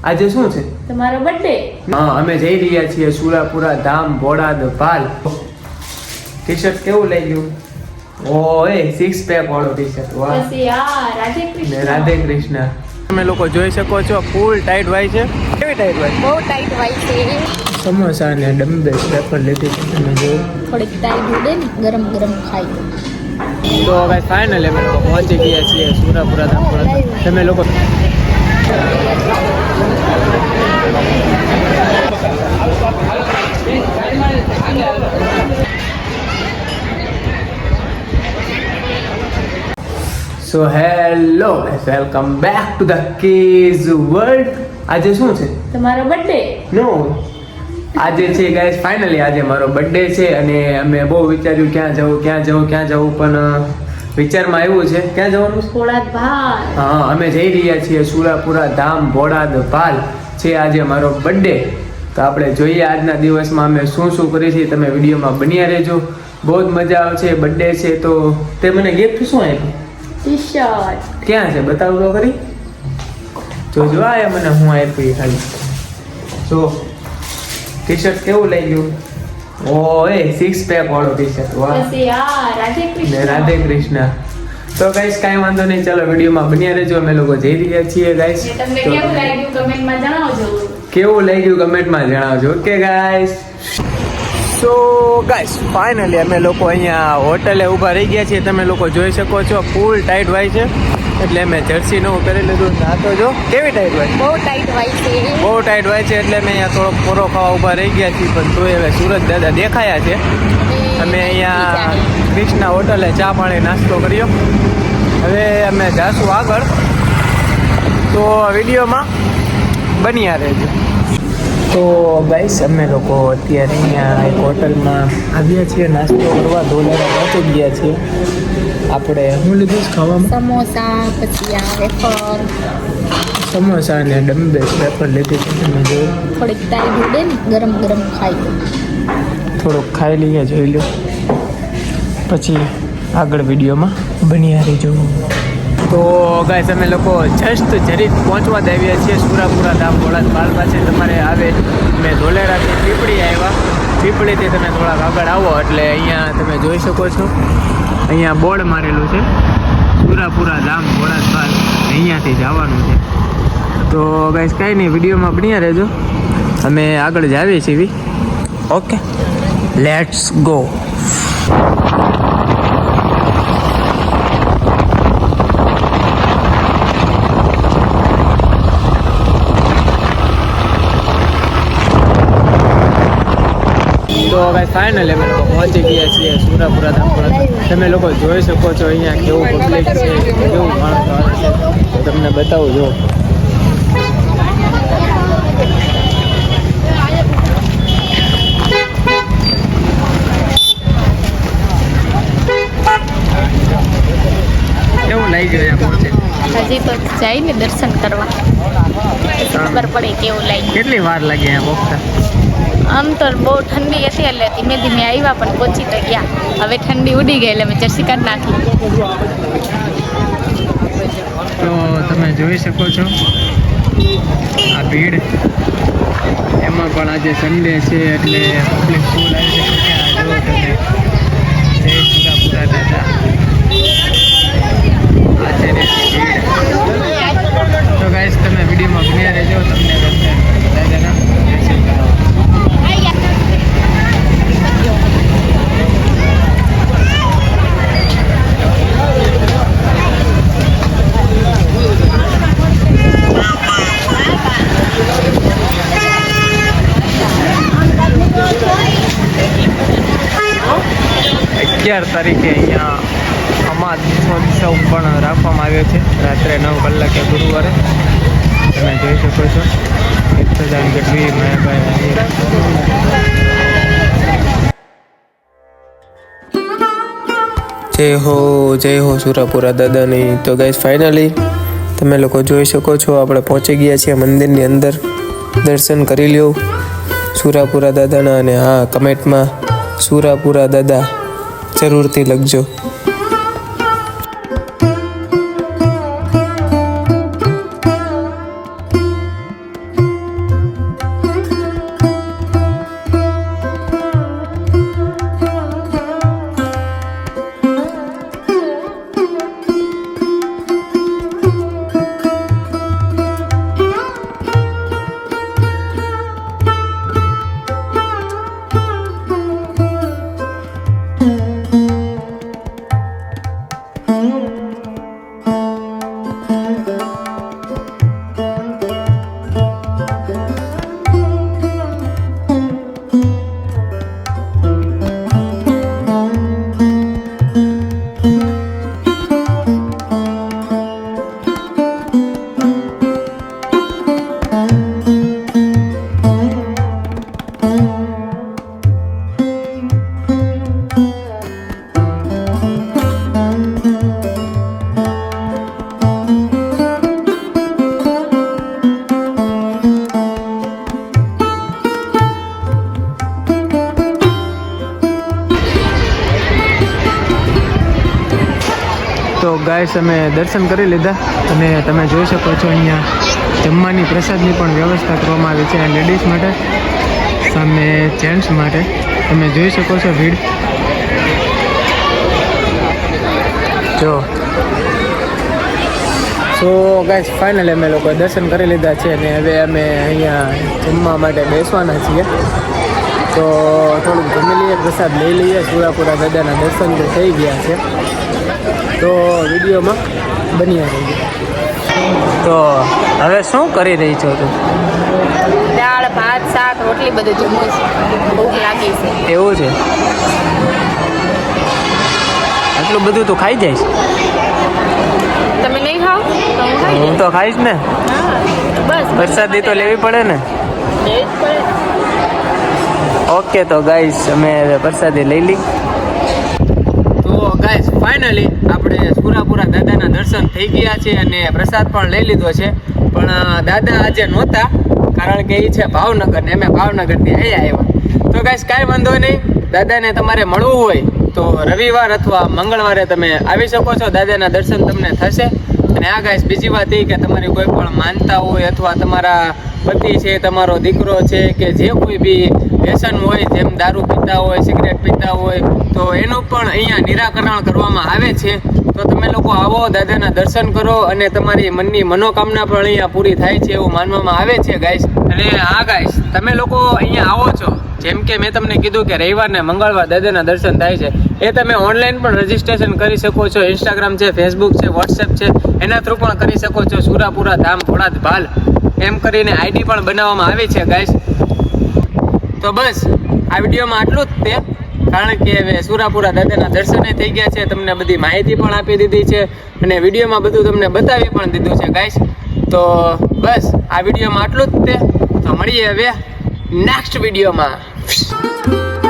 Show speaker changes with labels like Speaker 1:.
Speaker 1: આજે શું છે?
Speaker 2: તમારો બર્થડે.
Speaker 1: હા, અમે જઈ રહ્યા છીએ સુરાપુરા ધામ બોડાદ પાલ. ટી-શર્ટ કેવું લાગ્યું? ઓય 6 પેક વાળો ટી-શર્ટ. વાહ.
Speaker 2: પછી આ રાધે કૃષ્ણ.
Speaker 1: રાધે કૃષ્ણ. તમે લોકો જોઈ શકો છો ફૂલ ટાઈટ વાય છે. કેવી ટાઈટ વાય?
Speaker 2: બહુ ટાઈટ વાય છે.
Speaker 1: સમોસા ને ડમ્બે પેપર લીધી છે તમે જો.
Speaker 2: થોડીક ટાઈટ ઉડે ને ગરમ ગરમ ખાઈ.
Speaker 1: તો હવે ફાઇનલ અમે લોકો પહોંચી ગયા છીએ સુરાપુરા ધામ બોડાદ. તમે લોકો સો hello welcome back to the kids world. આજે શું છે?
Speaker 2: તમારો બર્થડે.
Speaker 1: નો, આજે છે ગાઈસ ફાઇનલી આજે મારો બર્થડે છે અને અમે બહુ વિચાર્યું ક્યાં જવું પણ વિચારમાં આવ્યું છે ક્યાં જવાનું છે?
Speaker 2: બોડાદ ભાલ.
Speaker 1: હા, અમે જઈ રહ્યા છીએ સુરાપુરા ધામ બોડાદ પાલ. છે આજે મારો બર્થડે. તો આપણે જોઈએ આજના દિવસમાં અમે શું કરી છીએ. તમે વિડીયોમાં બન્યા રહેજો, બહુ જ મજા આવશે. બર્થડે છે તો તે મને ગિફ્ટ શું આપ્યું?
Speaker 2: ટી-શર્ટ.
Speaker 1: ક્યાં છે બતાવ તો ખરી. જોજો આ મને હું આપ્યું એ ખાલી જો. ટી-શર્ટ કેવું લાગ્યું? ઓય 6 પેક વાળો ટી-શર્ટ. વાહ.
Speaker 2: પછી આ રાધે કૃષ્ણ.
Speaker 1: રાધે કૃષ્ણ. તો ગાઈસ કાંઈ વાંધો નહીં, ચાલો વિડીયોમાં બન્યા રહેજો. અમે લોકો જઈ રહ્યા છીએ ગાઈસ.
Speaker 2: તમને કેવું લાગ્યું કમેન્ટમાં જણાવજો.
Speaker 1: કેવું લાગ્યું કમેન્ટમાં જણાવજો. Okay guys. So guys finally અમે લોકો અહીંયા હોટલે ઊભા રહી ગયા છીએ. તમે લોકો જોઈ શકો છો ફૂલ ટાઈટ વાય છે એટલે મેં જર્સી નવું કરી લીધું. ના તો જો કેવી ટાઈટ વાય?
Speaker 2: બહુ ટાઈટ વાય છે.
Speaker 1: બહુ ટાઈટ વાય છે એટલે અમે અહીંયા થોડોક પોરો ખાવા ઊભા રહી ગયા છીએ. પણ તોય હવે સુરત દાદા દેખાયા છે. અમે અહીંયા કૃષ્ણા હોટલે ચા પાણી નાસ્તો કર્યો. હવે અમે જાશું આગળ, તો વિડીયોમાં બન્યા રહેજો. તો ગાઈસ અમે લોકો અત્યારે અહીંયા એક હોટલમાં આવ્યા છીએ નાસ્તો કરવા. ધોલેરા પહોંચી ગયા છીએ. આપણે શું લીધું છે ખાવામાં?
Speaker 2: સમોસા, પછી આ વેફર.
Speaker 1: સમોસા ને ડમ્બે પેપર લીધી છે તમે જો.
Speaker 2: થોડીક ટાઈટ ઉડે ને ગરમ ગરમ ખાઈ.
Speaker 1: થોડુંક ખાઈ લઈએ, જોઈ લો, પછી આગળ વિડીયોમાં બન્યા રહીજો. તો ગાઈસ અમે લોકો જસ્ટ જરીક પહોંચવા જ આવ્યા છીએ સુરાપુરા ધામ બોડાદ પાલ પાસે. તમારે આવે મેં ધોલેરાથી પીપળી આવ્યા. પીપળીથી તમે થોડાક આગળ આવો એટલે અહીંયા તમે જોઈ શકો છો અહીંયા બોર્ડ મારેલું છે સુરાપુરા ધામ બોડાદ પાલ. અહીંયાથી જવાનું છે. તો ગાઈસ કાંઈ નહીં, વિડીયોમાં બન્યા રહેજો. અમે આગળ જ આવીએ છીએ. Okay, let's go. તો હવે ફાઇનલી અમે લોકો પહોંચી ગયા છીએ સુરાપુરા ધામ બોડાદ. તમે લોકો જોઈ શકો છો અહીંયા કેવું પબ્લિક છે, કેવું માણસો આવે છે. તમને બતાવું જો. કેવું લાગી ગયું અહીંયા પહોંચે?
Speaker 2: હજી તો જાય ને દર્શન કરવા, ખબર પડે કેવું લાગ્યું.
Speaker 1: કેટલી વાર લાગી અહીંયા પહોંચતા?
Speaker 2: આમ તો બહુ ઠંડી હતી એટલે ધીમે ધીમે આવ્યા પણ પહોંચી તો ગયા. હવે ઠંડી ઉડી ગઈ એટલે મેં જર્સી કાઢ નાખી.
Speaker 1: તો તમે જોઈ શકો છો આ ભીડ. એમાં પણ આજે સન્ડે છે એટલે પબ્લિક ફૂલ આવી છે. જો તમે જય સુરાપુરા દાદા. આ છે ને ભીડ. તો ગાઈસ તમે વિડીયોમાં બન્યા રહેજો. તમને ગમશે દાદાના દર્શન કરાવો. તારીખે અહીંયા અમાસોત્સવ પણ રાખવામાં આવ્યો છે રાત્રે 9 કલાકે ગુરુવારે. તમે જોઈ શકો છો તીર્થદાન ગઢવી માયાભાઈ. જય હો સુરાપુરા દાદાની. તો ગાઈસ ફાઇનલી તમે લોકો જોઈ શકો છો આપણે પહોંચી ગયા છીએ મંદિરની અંદર. દર્શન કરી લ્યો સુરાપુરા દાદાના. અને હા, કમેન્ટમાં સુરાપુરા દાદા જરૂરથી લખજો. તો ગાઈસ અમે દર્શન કરી લીધા અને તમે જોઈ શકો છો અહીંયા જમવાની પ્રસાદની પણ વ્યવસ્થા કરવામાં આવી છે લેડીઝ માટે સામે જેન્ટ્સ માટે તમે જોઈ શકો છો ભીડ જો સો ગાઈસ ફાઇનલી અમે લોકો દર્શન કરી લીધા છે અને હવે અમે અહીંયા જમવા માટે બેસવાના છીએ તો થોડુંક જમી લઈએ પ્રસાદ લઈ લઈએ સુરાપુરા દાદાના દર્શન તો થઈ ગયા છે તો વિડીયોમાં બન્યા રહી તો હવે શું કરી રહી છો તું
Speaker 2: દાળ ભાત શાક રોટલી બધું જમવું છે ભૂખ લાગી છે
Speaker 1: એવું છે આટલું બધું તું ખાઈ જઈશ
Speaker 2: તમે નહીં ખાઓ તો હું ખાઈ
Speaker 1: હું તો ખાઈશ ને
Speaker 2: હા બસ
Speaker 1: પ્રસાદી તો લેવી પડે ને
Speaker 2: લેવી જ પડે.
Speaker 1: ઓકે તો ગાઈસ અમે હવે પ્રસાદી લઈ લઈ તો ગાઈસ ફાઇનલી આપણે સુરાપુરા દાદાના દર્શન થઈ ગયા છે અને પ્રસાદ પણ લઈ લીધો છે પણ દાદા આજે નહોતા કારણ કે એ છે ભાવનગર ને અમે ભાવનગરથી અહીંયા આવ્યા તો ગાઈસ કાંઈ વાંધો નહીં દાદાને તમારે મળવું હોય તો રવિવાર અથવા મંગળવારે તમે આવી શકો છો દાદાના દર્શન તમને થશે અને આ ગાઈસ બીજી વાત એ કે તમારી કોઈ પણ માનતા હોય અથવા તમારા પતિ છે તમારો દીકરો છે કે જે કોઈ બી વ્યસન હોય જેમ દારૂ પીતા હોય સિગરેટ પીતા હોય તો એનું પણ અહીંયા નિરાકરણ કરવામાં આવે છે તો તમે લોકો આવો દાદાના દર્શન કરો અને તમારી મનની મનોકામના પણ અહીંયા પૂરી થાય છે એવું માનવામાં આવે છે ગાઈસ અને હા ગાઈસ તમે લોકો અહીંયા આવો છો જેમ કે મેં તમને કીધું કે રવિવાર ને મંગળવાર દાદાના દર્શન થાય છે એ તમે ઓનલાઈન પણ રજીસ્ટ્રેશન કરી શકો છો ઇન્સ્ટાગ્રામ છે ફેસબુક છે વોટ્સએપ છે એના થ્રુ પણ કરી શકો છો સુરાપુરા ધામ ભોળાદ ભાલ એમ કરીને આઈડી પણ બનાવવામાં આવી છે ગાઈસ તો બસ આ વિડીયોમાં આટલું જ તે કારણ કે હવે સુરાપુરા દાદાના દર્શને થઈ ગયા છે તમને બધી માહિતી પણ આપી દીધી છે અને વિડીયોમાં બધું તમને બતાવી પણ દીધું છે ગાઈસ તો બસ આ વિડીયોમાં આટલું જ તે તો મળીએ હવે નેક્સ્ટ વિડીયોમાં